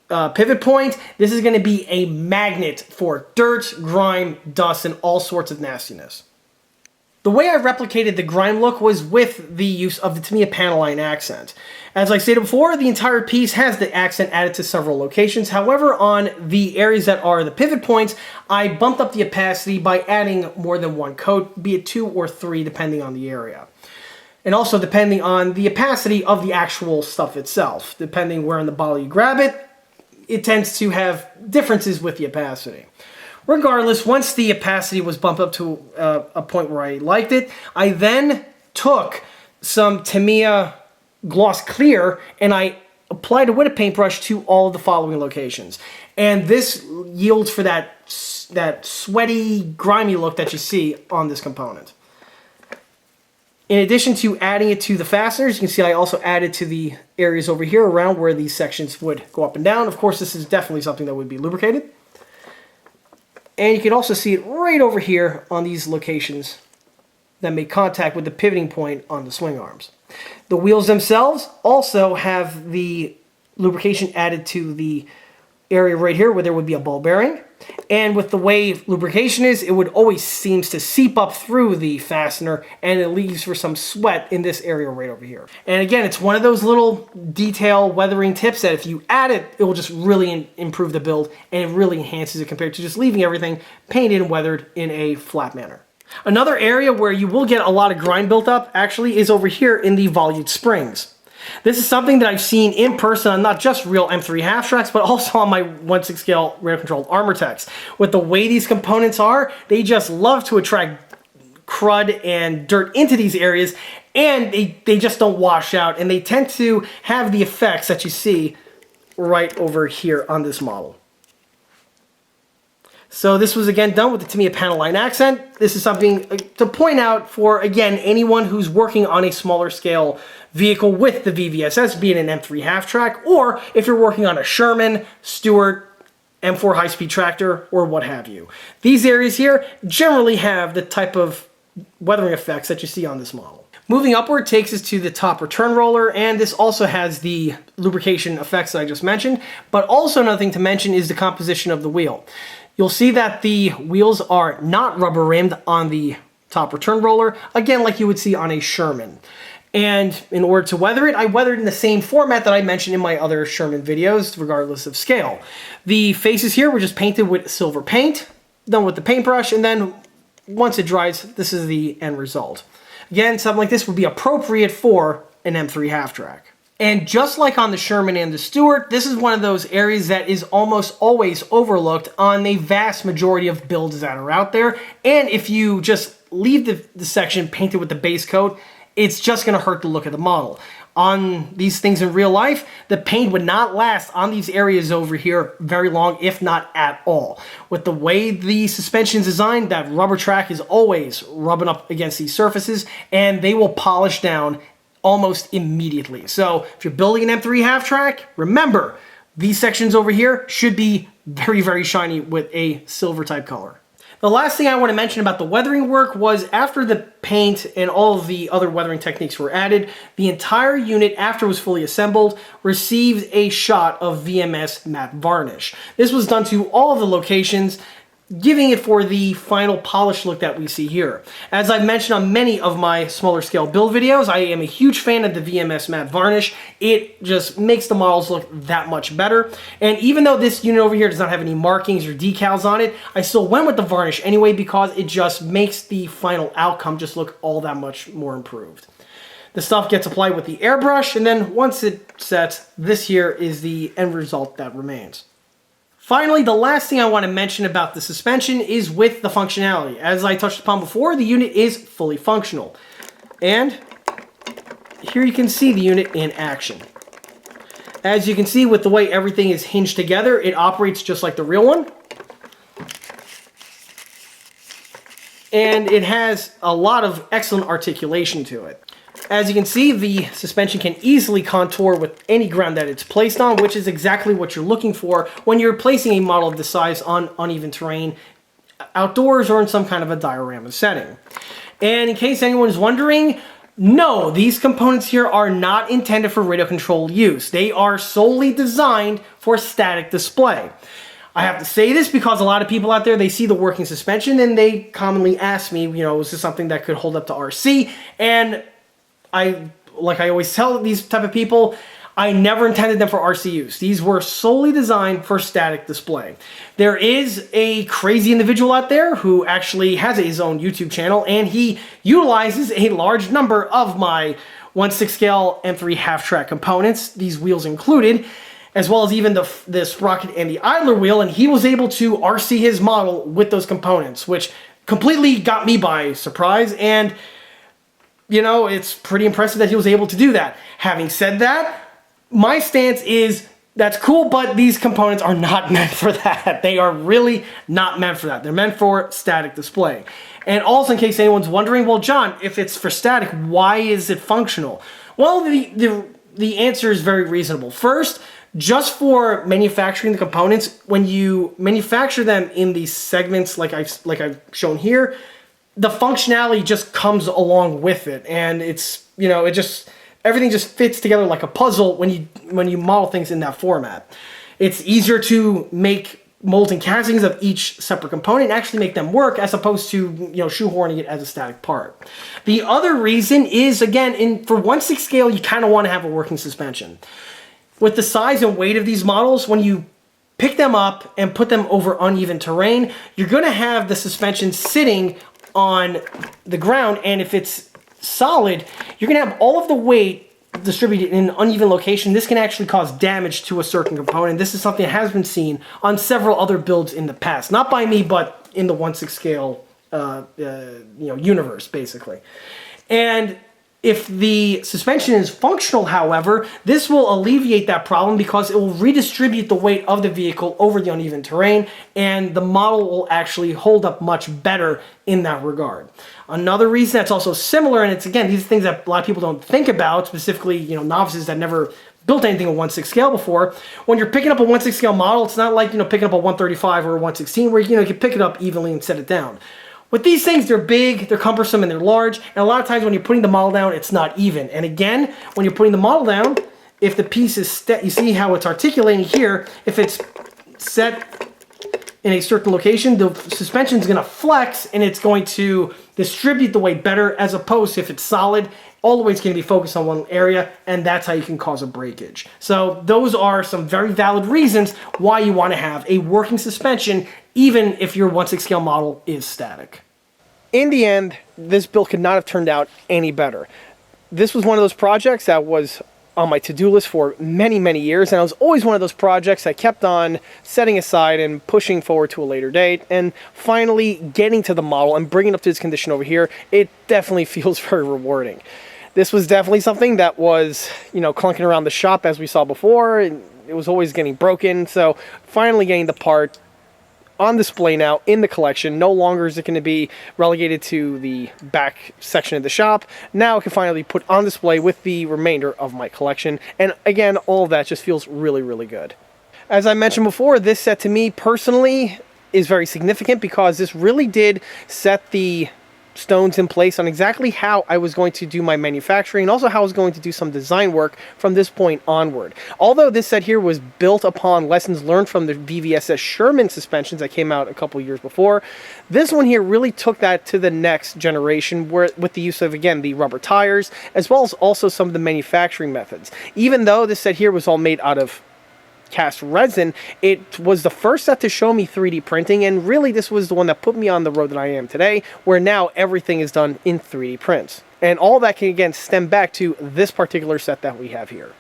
pivot point, this is going to be a magnet for dirt, grime, dust, and all sorts of nastiness. The way I replicated the grime look was with the use of the Tamiya panel line accent. As I stated before, the entire piece has the accent added to several locations. However, on the areas that are the pivot points, I bumped up the opacity by adding more than 1 coat, be it 2 or 3 depending on the area. And also depending on the opacity of the actual stuff itself. Depending where in the bottle you grab it, it tends to have differences with the opacity. Regardless, once the opacity was bumped up to a point where I liked it, I then took some Tamiya Gloss Clear and I applied it with a paintbrush to all of the following locations. And this yields for that sweaty, grimy look that you see on this component. In addition to adding it to the fasteners, you can see I also added to the areas over here around where these sections would go up and down. Of course, this is definitely something that would be lubricated. And you can also see it right over here on these locations that make contact with the pivoting point on the swing arms. The wheels themselves also have the lubrication added to the area right here where there would be a ball bearing. And with the way lubrication is, it would always seems to seep up through the fastener and it leaves for some sweat in this area right over here. And again, it's one of those little detail weathering tips that if you add it, it will just really improve the build and it really enhances it compared to just leaving everything painted and weathered in a flat manner. Another area where you will get a lot of grime built up actually is over here in the volute springs. This is something that I've seen in person on not just real M3 Halftracks, but also on my 1/6 scale rail-controlled armor techs. With the way these components are, they just love to attract crud and dirt into these areas, and they just don't wash out, and they tend to have the effects that you see right over here on this model. So this was again done with the Tamiya panel line accent. This is something to point out for, again, anyone who's working on a smaller scale vehicle with the VVSS, be it an M3 Halftrack, or if you're working on a Sherman, Stewart, M4 high-speed tractor, or what have you. These areas here generally have the type of weathering effects that you see on this model. Moving upward takes us to the top return roller, and this also has the lubrication effects that I just mentioned, but also another thing to mention is the composition of the wheel. You'll see that the wheels are not rubber rimmed on the top return roller, again like you would see on a Sherman. And in order to weather it, I weathered in the same format that I mentioned in my other Sherman videos, regardless of scale. The faces here were just painted with silver paint, done with the paintbrush, and then once it dries, this is the end result. Again, something like this would be appropriate for an M3 Halftrack. And just like on the Sherman and the Stewart, this is one of those areas that is almost always overlooked on the vast majority of builds that are out there. And if you just leave the section painted with the base coat, it's just going to hurt the look of the model. on these things in real life, the paint would not last on these areas over here very long, if not at all. With the way the suspension is designed, that rubber track is always rubbing up against these surfaces, and they will polish down almost immediately. So if you're building an M3 Halftrack, remember, these sections over here should be very, very shiny with a silver type color. The last thing I want to mention about the weathering work was after the paint and all of the other weathering techniques were added, the entire unit, after it was fully assembled, received a shot of VMS matte varnish. This was done to all of the locations, giving it for the final polished look that we see here. As I've mentioned on many of my smaller scale build videos, I am a huge fan of the VMS matte varnish. It just makes the models look that much better. And even though this unit over here does not have any markings or decals on it, I still went with the varnish anyway because it just makes the final outcome just look all that much more improved. The stuff gets applied with the airbrush, and then once it sets, this here is the end result that remains. Finally, the last thing I want to mention about the suspension is with the functionality. As I touched upon before, the unit is fully functional. And here you can see the unit in action. As you can see, with the way everything is hinged together, it operates just like the real one. And it has a lot of excellent articulation to it. As you can see, the suspension can easily contour with any ground that it's placed on, which is exactly what you're looking for when you're placing a model of this size on uneven terrain, outdoors or in some kind of a diorama setting. And in case anyone is wondering, no, these components here are not intended for radio control use. They are solely designed for static display. I have to say this because a lot of people out there, they see the working suspension and they commonly ask me, is this something that could hold up to RC? And like I always tell these type of people, I never intended them for RC use. These were solely designed for static display. There is a crazy individual out there who actually has his own YouTube channel, and he utilizes a large number of my 1/6 scale M3 Halftrack components, these wheels included, as well as even the sprocket and the idler wheel, and he was able to RC his model with those components, which completely got me by surprise, and it's pretty impressive that he was able to do that. Having said that, my stance is that's cool, but these components are not meant for that. They are really not meant for that. They're meant for static display. And also, in case anyone's wondering, well, John, if it's for static, why is it functional? Well, the answer is very reasonable. First, just for manufacturing the components, when you manufacture them in these segments like I've shown here, the functionality just comes along with it, and it's everything just fits together like a puzzle when you model things in that format. It's easier to make molds and castings of each separate component and actually make them work as opposed to shoehorning it as a static part. The other reason is, again, for 1/6 scale, you kind of want to have a working suspension. With the size and weight of these models, when you pick them up and put them over uneven terrain, you're going to have the suspension sitting on the ground, and if it's solid, you're going to have all of the weight distributed in an uneven location. This can actually cause damage to a certain component. This is something that has been seen on several other builds in the past. Not by me, but in the 1/6 scale universe, basically. And if the suspension is functional, however, this will alleviate that problem because it will redistribute the weight of the vehicle over the uneven terrain, and the model will actually hold up much better in that regard. Another reason that's also similar, and it's, again, these are things that a lot of people don't think about, specifically, novices that never built anything at 1/6 scale before. When you're picking up a 1/6 scale model, it's not like, picking up a 135 or a 116 where, you can pick it up evenly and set it down. With these things, they're big, they're cumbersome, and they're large, and a lot of times when you're putting the model down, it's not even. And again, when you're putting the model down, if the piece is you see how it's articulating here, if it's set in a certain location, the suspension is going to flex, and it's going to distribute the weight better, as opposed to if it's solid, all the weight's going to be focused on one area, and that's how you can cause a breakage. So those are some very valid reasons why you want to have a working suspension, even if your 1/6 scale model is static. In the end, this build could not have turned out any better. This was one of those projects that was on my to-do list for many, many years, and it was always one of those projects I kept on setting aside and pushing forward to a later date, and finally getting to the model and bringing it up to its condition over here, it definitely feels very rewarding. This was definitely something that was, you know, clunking around the shop as we saw before, and it was always getting broken. So finally getting the part on display now in the collection. No longer is it going to be relegated to the back section of the shop. Now it can finally be put on display with the remainder of my collection. And again, all of that just feels really, really good. As I mentioned before, this set to me personally is very significant because this really did set the stones in place on exactly how I was going to do my manufacturing and also how I was going to do some design work from this point onward. Although this set here was built upon lessons learned from the VVSS Sherman suspensions that came out a couple years before, this one here really took that to the next generation with the use of, again, the rubber tires, as well as also some of the manufacturing methods. Even though this set here was all made out of cast resin, it was the first set to show me 3D printing, and really this was the one that put me on the road that I am today, where now everything is done in 3D prints. And all that can again stem back to this particular set that we have here.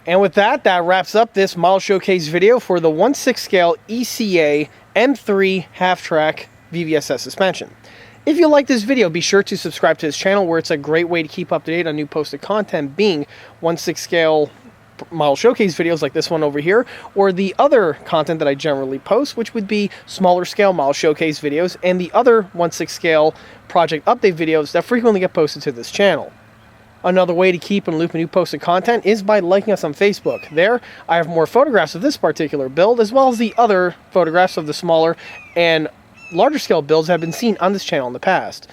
And with that, that wraps up this model showcase video for the 1/6 scale ECA M3 Halftrack VVSS suspension. If you like this video, be sure to subscribe to this channel, where it's a great way to keep up to date on new posted content, being 1/6 scale model showcase videos like this one over here, or the other content that I generally post, which would be smaller scale model showcase videos and the other 1/6 scale project update videos that frequently get posted to this channel. Another way to keep in loop with new posted content is by liking us on Facebook. There, I have more photographs of this particular build, as well as the other photographs of the smaller and larger scale builds that have been seen on this channel in the past.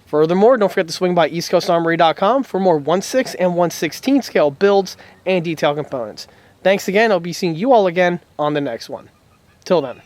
Furthermore, don't forget to swing by eastcoastarmory.com for more 1/6 and 1/16 scale builds and detail components. Thanks again. I'll be seeing you all again on the next one. Till then.